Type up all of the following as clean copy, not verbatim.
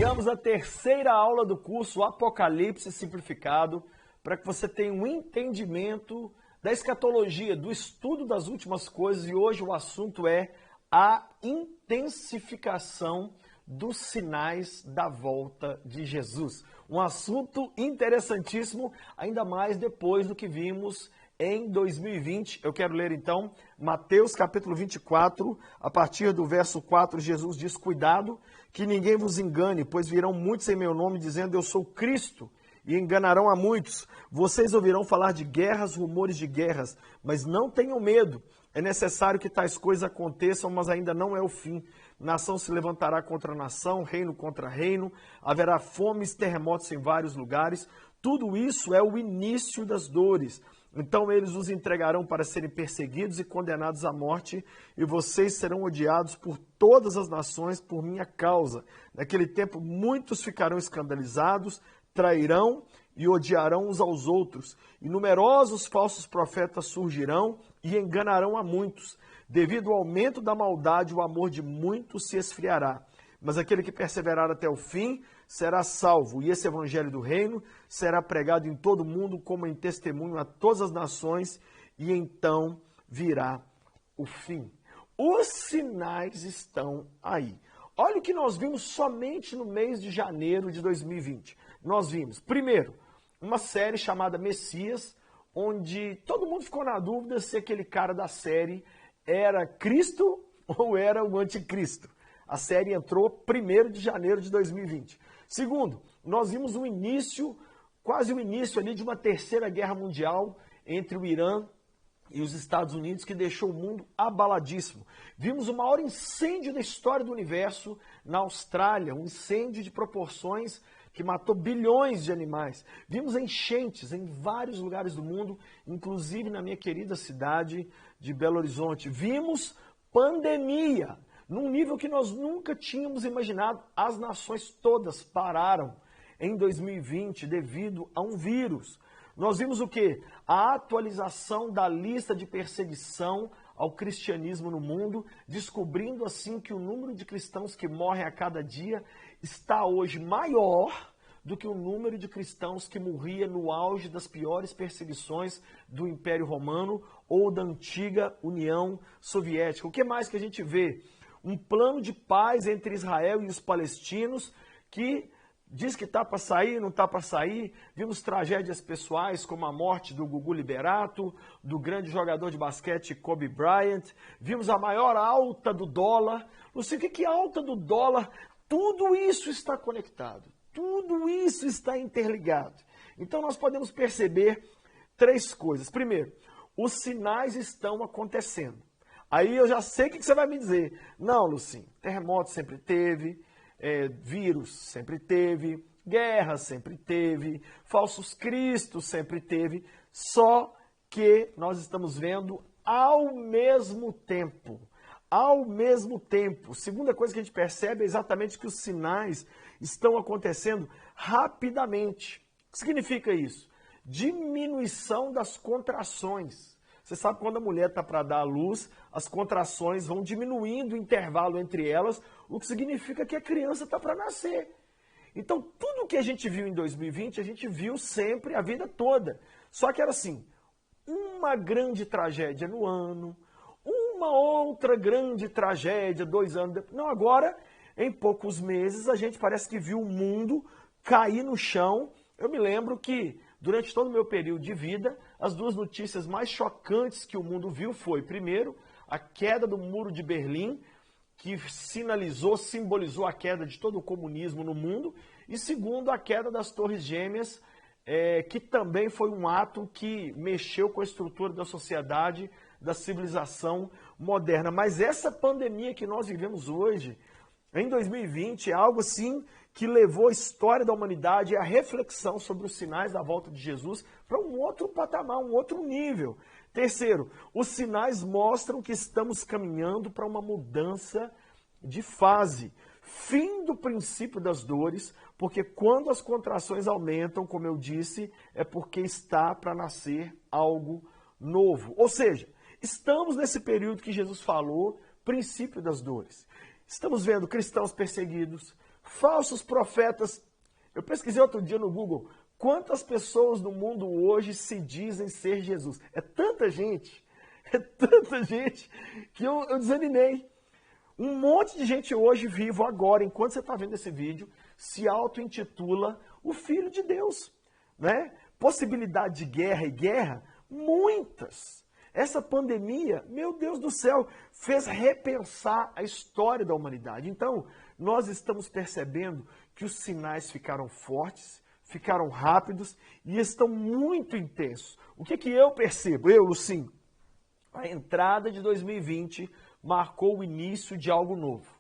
Iniciamos a terceira aula do curso Apocalipse Simplificado, para que você tenha um entendimento da escatologia, do estudo das últimas coisas, e hoje o assunto é a intensificação dos sinais da volta de Jesus. Um assunto interessantíssimo, ainda mais depois do que vimos em 2020. Eu quero ler então Mateus capítulo 24, a partir do verso 4, Jesus diz: cuidado que ninguém vos engane, pois virão muitos em meu nome dizendo eu sou Cristo, e enganarão a muitos. Vocês ouvirão falar de guerras, rumores de guerras, mas não tenham medo. É necessário que tais coisas aconteçam, mas ainda não é o fim. Nação se levantará contra nação, reino contra reino, haverá fomes, terremotos em vários lugares. Tudo isso é o início das dores. Então eles os entregarão para serem perseguidos e condenados à morte, e vocês serão odiados por todas as nações por minha causa. Naquele tempo muitos ficarão escandalizados, trairão e odiarão uns aos outros, e numerosos falsos profetas surgirão e enganarão a muitos. Devido ao aumento da maldade, o amor de muitos se esfriará. Mas aquele que perseverar até o fim será salvo, e esse evangelho do reino será pregado em todo o mundo como em testemunho a todas as nações, e então virá o fim. Os sinais estão aí. Olha o que nós vimos somente no mês de janeiro de 2020. Nós vimos, primeiro, uma série chamada Messias, onde todo mundo ficou na dúvida se aquele cara da série era Cristo ou era o anticristo. A série entrou 1º de janeiro de 2020. Segundo, nós vimos o início, quase o início ali de uma terceira guerra mundial entre o Irã e os Estados Unidos, que deixou o mundo abaladíssimo. Vimos o maior incêndio da história do universo na Austrália, um incêndio de proporções que matou bilhões de animais. Vimos enchentes em vários lugares do mundo, inclusive na minha querida cidade de Belo Horizonte. Vimos pandemia, num nível que nós nunca tínhamos imaginado. As nações todas pararam em 2020 devido a um vírus. Nós vimos o quê? A atualização da lista de perseguição ao cristianismo no mundo, descobrindo assim que o número de cristãos que morrem a cada dia está hoje maior do que o número de cristãos que morria no auge das piores perseguições do Império Romano ou da antiga União Soviética. O que mais que a gente vê? Um plano de paz entre Israel e os palestinos que diz que está para sair, não está para sair. Vimos tragédias pessoais como a morte do Gugu Liberato, do grande jogador de basquete Kobe Bryant. Vimos a maior alta do dólar. Você, o que é alta do dólar? Tudo isso está conectado. Tudo isso está interligado. Então nós podemos perceber 3 coisas. Primeiro, os sinais estão acontecendo. Aí eu já sei o que você vai me dizer. Não, Lucinho, terremoto sempre teve, vírus sempre teve, guerra sempre teve, falsos cristos sempre teve, só que nós estamos vendo ao mesmo tempo. Ao mesmo tempo. Segunda coisa que a gente percebe é exatamente que os sinais estão acontecendo rapidamente. O que significa isso? Diminuição das contrações. Você sabe quando a mulher está para dar à luz, as contrações vão diminuindo o intervalo entre elas, o que significa que a criança está para nascer. Então, tudo que a gente viu em 2020, a gente viu sempre a vida toda. Só que era assim, uma grande tragédia no ano, uma outra grande tragédia 2 anos depois. Não, agora, em poucos meses, a gente parece que viu o mundo cair no chão. Eu me lembro que, durante todo o meu período de vida, as 2 notícias mais chocantes que o mundo viu foi, primeiro, a queda do Muro de Berlim, que simbolizou a queda de todo o comunismo no mundo, e segundo, a queda das Torres Gêmeas, que também foi um ato que mexeu com a estrutura da sociedade, da civilização moderna. Mas essa pandemia que nós vivemos hoje, em 2020, é algo assim que levou a história da humanidade e a reflexão sobre os sinais da volta de Jesus para um outro patamar, um outro nível. Terceiro, os sinais mostram que estamos caminhando para uma mudança de fase. Fim do princípio das dores, porque quando as contrações aumentam, como eu disse, é porque está para nascer algo novo. Ou seja, estamos nesse período que Jesus falou, princípio das dores. Estamos vendo cristãos perseguidos, falsos profetas. Eu pesquisei outro dia no Google, quantas pessoas no mundo hoje se dizem ser Jesus? É tanta gente que eu desanimei. Um monte de gente hoje vivo agora, enquanto você está vendo esse vídeo, se auto-intitula o Filho de Deus, né? Possibilidade de guerra e guerra, muitas. Essa pandemia, meu Deus do céu, fez repensar a história da humanidade. Então, nós estamos percebendo que os sinais ficaram fortes, ficaram rápidos e estão muito intensos. O que eu percebo? Lucim, a entrada de 2020 marcou o início de algo novo.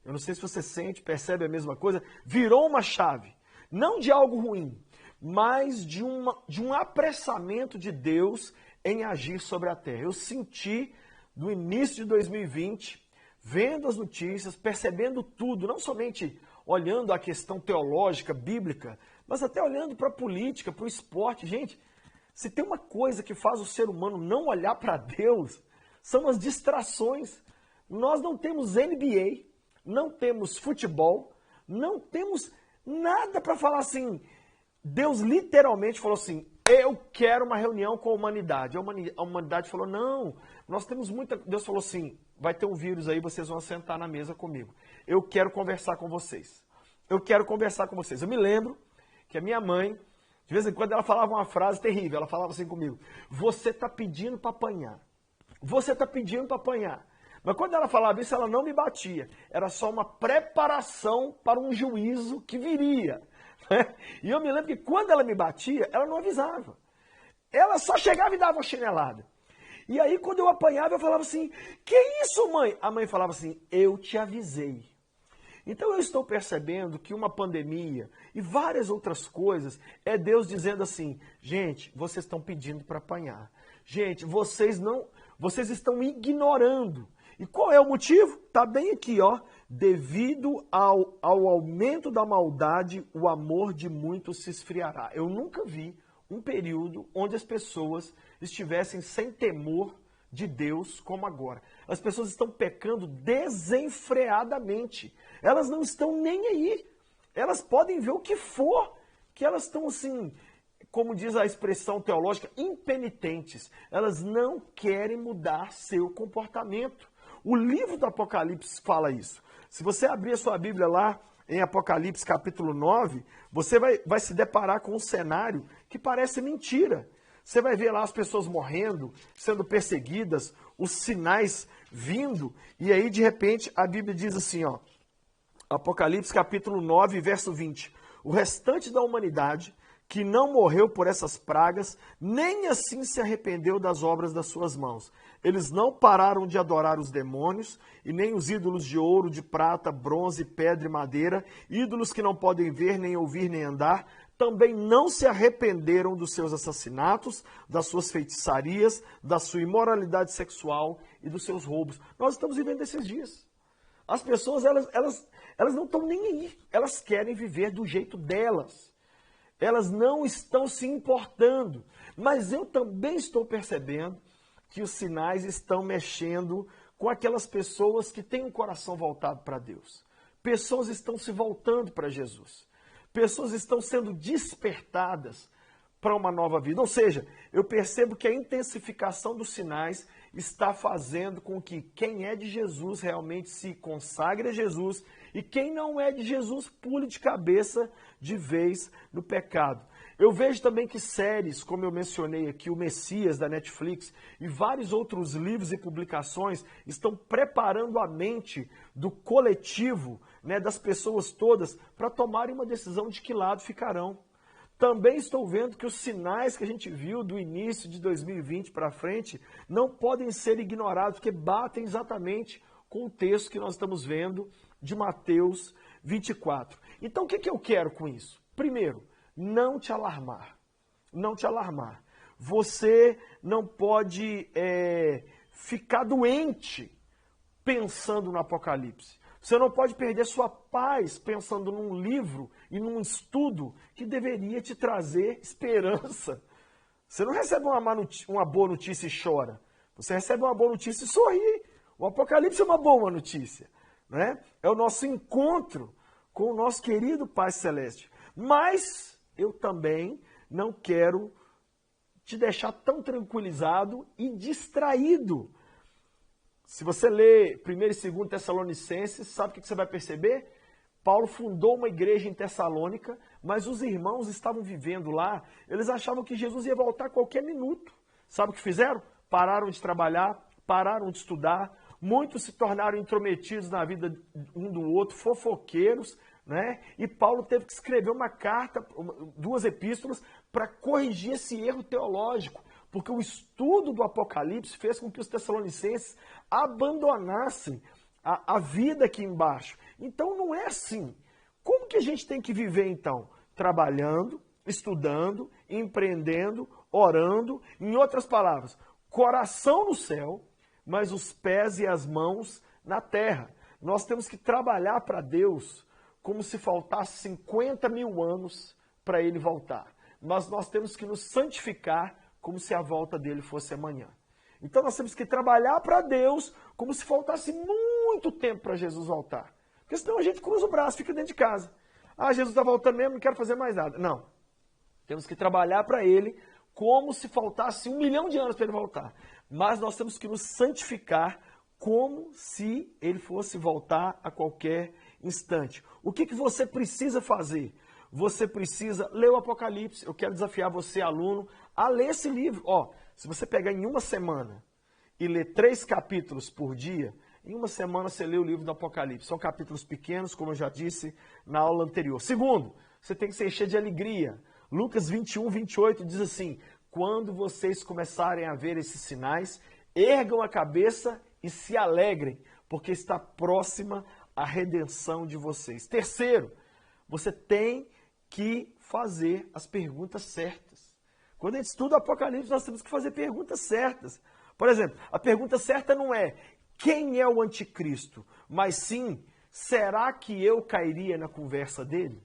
Eu não sei se você sente, percebe a mesma coisa. Virou uma chave, não de algo ruim, mas de um apressamento de Deus em agir sobre a terra. Eu senti no início de 2020, vendo as notícias, percebendo tudo, não somente olhando a questão teológica, bíblica, mas até olhando para a política, para o esporte. Gente, se tem uma coisa que faz o ser humano não olhar para Deus, são as distrações. Nós não temos NBA, não temos futebol, não temos nada para falar assim. Deus literalmente falou assim, eu quero uma reunião com a humanidade. A humanidade falou, não, nós temos muita... Deus falou assim, vai ter um vírus aí, vocês vão sentar na mesa comigo. Eu quero conversar com vocês. Eu quero conversar com vocês. Eu me lembro que a minha mãe, de vez em quando, ela falava uma frase terrível. Ela falava assim comigo, você está pedindo para apanhar. Você está pedindo para apanhar. Mas quando ela falava isso, ela não me batia. Era só uma preparação para um juízo que viria. Né? E eu me lembro que quando ela me batia, ela não avisava. Ela só chegava e dava uma chinelada. E aí, quando eu apanhava, eu falava assim, que isso, mãe? A mãe falava assim, eu te avisei. Então eu estou percebendo que uma pandemia e várias outras coisas é Deus dizendo assim, gente, vocês estão pedindo para apanhar. Gente, vocês estão ignorando. E qual é o motivo? Está bem aqui, ó. Devido ao aumento da maldade, o amor de muitos se esfriará. Eu nunca vi um período onde as pessoas estivessem sem temor de Deus como agora. As pessoas estão pecando desenfreadamente. Elas não estão nem aí. Elas podem ver o que for, que elas estão assim, como diz a expressão teológica, impenitentes. Elas não querem mudar seu comportamento. O livro do Apocalipse fala isso. Se você abrir a sua Bíblia lá em Apocalipse capítulo 9, você vai se deparar com um cenário que parece mentira. Você vai ver lá as pessoas morrendo, sendo perseguidas, os sinais vindo, e aí de repente a Bíblia diz assim, ó, Apocalipse capítulo 9, verso 20, o restante da humanidade que não morreu por essas pragas, nem assim se arrependeu das obras das suas mãos. Eles não pararam de adorar os demônios, e nem os ídolos de ouro, de prata, bronze, pedra e madeira, ídolos que não podem ver, nem ouvir, nem andar, também não se arrependeram dos seus assassinatos, das suas feitiçarias, da sua imoralidade sexual e dos seus roubos. Nós estamos vivendo esses dias. As pessoas, elas não estão nem aí. Elas querem viver do jeito delas. Elas não estão se importando. Mas eu também estou percebendo que os sinais estão mexendo com aquelas pessoas que têm um coração voltado para Deus. Pessoas estão se voltando para Jesus. Pessoas estão sendo despertadas para uma nova vida. Ou seja, eu percebo que a intensificação dos sinais está fazendo com que quem é de Jesus realmente se consagre a Jesus e quem não é de Jesus pule de cabeça de vez no pecado. Eu vejo também que séries, como eu mencionei aqui, o Messias da Netflix e vários outros livros e publicações estão preparando a mente do coletivo, né, das pessoas todas, para tomarem uma decisão de que lado ficarão. Também estou vendo que os sinais que a gente viu do início de 2020 para frente não podem ser ignorados, porque batem exatamente com o texto que nós estamos vendo de Mateus 24. Então o que eu quero com isso? Primeiro, não te alarmar. Não te alarmar. Você não pode ficar doente pensando no Apocalipse. Você não pode perder sua paz pensando num livro e num estudo que deveria te trazer esperança. Você não recebe uma boa notícia e chora. Você recebe uma boa notícia e sorri. O Apocalipse é uma boa notícia, né? É o nosso encontro com o nosso querido Pai Celeste. Mas eu também não quero te deixar tão tranquilizado e distraído. Se você lê 1º e 2º Tessalonicenses, sabe o que você vai perceber? Paulo fundou uma igreja em Tessalônica, mas os irmãos estavam vivendo lá, eles achavam que Jesus ia voltar a qualquer minuto. Sabe o que fizeram? Pararam de trabalhar, pararam de estudar, muitos se tornaram intrometidos na vida um do outro, fofoqueiros, né? E Paulo teve que escrever uma carta, 2 epístolas, para corrigir esse erro teológico, porque o estudo do Apocalipse fez com que os tessalonicenses abandonassem a vida aqui embaixo. Então não é assim. Como que a gente tem que viver então? Trabalhando, estudando, empreendendo, orando, em outras palavras, coração no céu, mas os pés e as mãos na terra. Nós temos que trabalhar para Deus como se faltasse 50 mil anos para Ele voltar. Mas nós temos que nos santificar como se a volta dele fosse amanhã. Então nós temos que trabalhar para Deus como se faltasse muito tempo para Jesus voltar. Porque senão a gente cruza o braço, fica dentro de casa. Ah, Jesus está voltando mesmo, não quero fazer mais nada. Não. Temos que trabalhar para Ele como se faltasse 1 milhão de anos para Ele voltar. Mas nós temos que nos santificar como se Ele fosse voltar a qualquer instante. O que você precisa fazer? Você precisa ler o Apocalipse. Eu quero desafiar você, aluno, a ler esse livro. Se você pegar em uma semana e ler 3 capítulos por dia, em uma semana você lê o livro do Apocalipse. São capítulos pequenos, como eu já disse na aula anterior. Segundo, você tem que se encher de alegria. Lucas 21, 28 diz assim: quando vocês começarem a ver esses sinais, ergam a cabeça e se alegrem, porque está próxima a redenção de vocês. Terceiro, você tem que fazer as perguntas certas. Quando a gente estuda o Apocalipse, nós temos que fazer perguntas certas. Por exemplo, a pergunta certa não é quem é o anticristo, mas sim, será que eu cairia na conversa dele?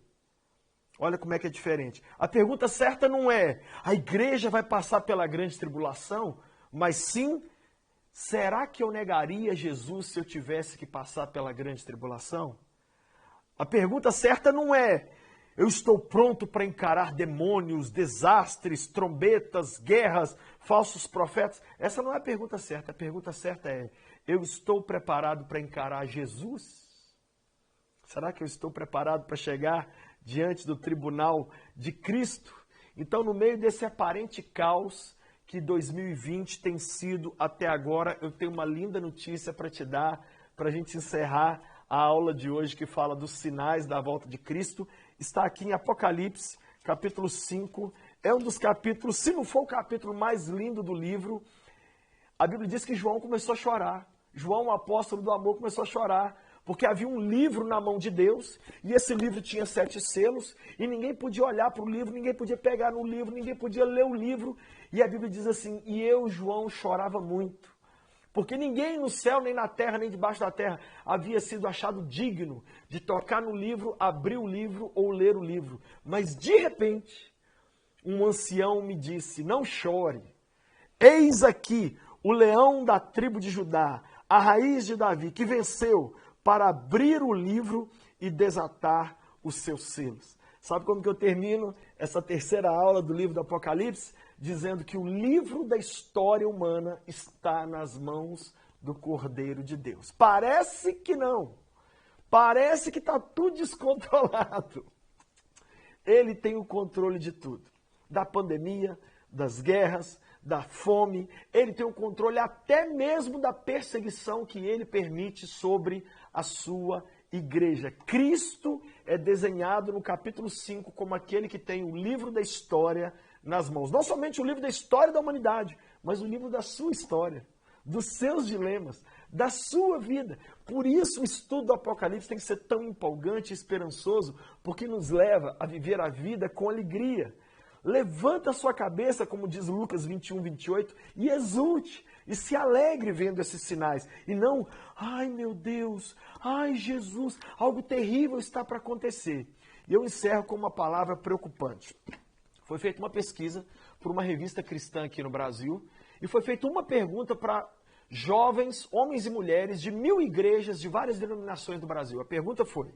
Olha como é que é diferente. A pergunta certa não é a igreja vai passar pela grande tribulação, mas sim, será que eu negaria Jesus se eu tivesse que passar pela grande tribulação? A pergunta certa não é eu estou pronto para encarar demônios, desastres, trombetas, guerras, falsos profetas. Essa não é a pergunta certa. A pergunta certa é, eu estou preparado para encarar Jesus? Será que eu estou preparado para chegar diante do tribunal de Cristo? Então, no meio desse aparente caos que 2020 tem sido até agora, eu tenho uma linda notícia para te dar, para a gente encerrar a aula de hoje que fala dos sinais da volta de Cristo. Está aqui em Apocalipse, capítulo 5. É um dos capítulos, se não for o capítulo mais lindo do livro. A Bíblia diz que João começou a chorar. João, o apóstolo do amor, começou a chorar, porque havia um livro na mão de Deus, e esse livro tinha 7 selos, e ninguém podia olhar para o livro, ninguém podia pegar no livro, ninguém podia ler o livro. E a Bíblia diz assim, e eu, João, chorava muito, porque ninguém no céu, nem na terra, nem debaixo da terra havia sido achado digno de tocar no livro, abrir o livro ou ler o livro. Mas de repente, um ancião me disse, não chore, eis aqui o leão da tribo de Judá, a raiz de Davi, que venceu para abrir o livro e desatar os seus selos. Sabe como que eu termino essa terceira aula do livro do Apocalipse? Dizendo que o livro da história humana está nas mãos do Cordeiro de Deus. Parece que não. Parece que está tudo descontrolado. Ele tem o controle de tudo. Da pandemia, das guerras, da fome. Ele tem o controle até mesmo da perseguição que ele permite sobre a sua igreja. Cristo é desenhado no capítulo 5 como aquele que tem o livro da história nas mãos. Não somente o livro da história da humanidade, mas o livro da sua história, dos seus dilemas, da sua vida. Por isso o estudo do Apocalipse tem que ser tão empolgante e esperançoso, porque nos leva a viver a vida com alegria. Levanta a sua cabeça, como diz Lucas 21, 28, e exulte, e se alegre vendo esses sinais. E não, ai meu Deus, ai Jesus, algo terrível está para acontecer. E eu encerro com uma palavra preocupante. Foi feita uma pesquisa por uma revista cristã aqui no Brasil, e foi feita uma pergunta para jovens, homens e mulheres de 1000 igrejas de várias denominações do Brasil. A pergunta foi,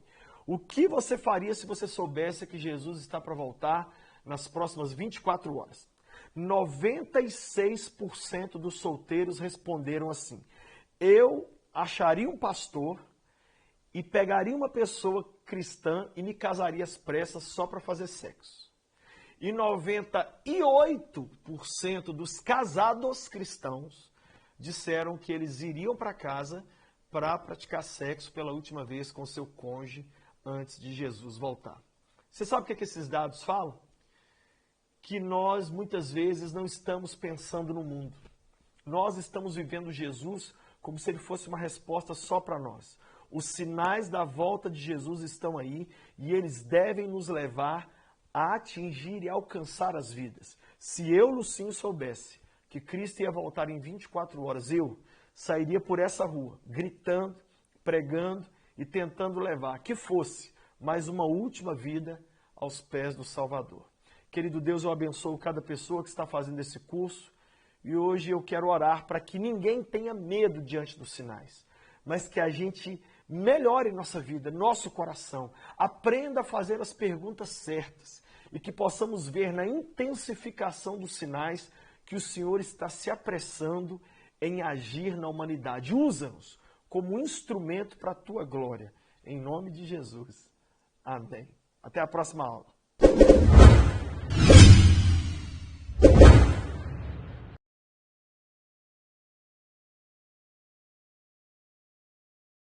O que você faria se você soubesse que Jesus está para voltar nas próximas 24 horas? 96% dos solteiros responderam assim: eu acharia um pastor e pegaria uma pessoa cristã e me casaria às pressas só para fazer sexo. E 98% dos casados cristãos disseram que eles iriam para casa para praticar sexo pela última vez com seu cônjuge antes de Jesus voltar. Você sabe o que esses dados falam? Que nós muitas vezes não estamos pensando no mundo. Nós estamos vivendo Jesus como se ele fosse uma resposta só para nós. Os sinais da volta de Jesus estão aí e eles devem nos levar a atingir e alcançar as vidas. Se eu, Lucinho, soubesse que Cristo ia voltar em 24 horas, eu sairia por essa rua, gritando, pregando e tentando levar, que fosse mais uma última vida aos pés do Salvador. Querido Deus, eu abençoo cada pessoa que está fazendo esse curso e hoje eu quero orar para que ninguém tenha medo diante dos sinais, mas que a gente melhore nossa vida, nosso coração, aprenda a fazer as perguntas certas e que possamos ver na intensificação dos sinais que o Senhor está se apressando em agir na humanidade. Usa-nos como instrumento para a tua glória. Em nome de Jesus. Amém. Até a próxima aula.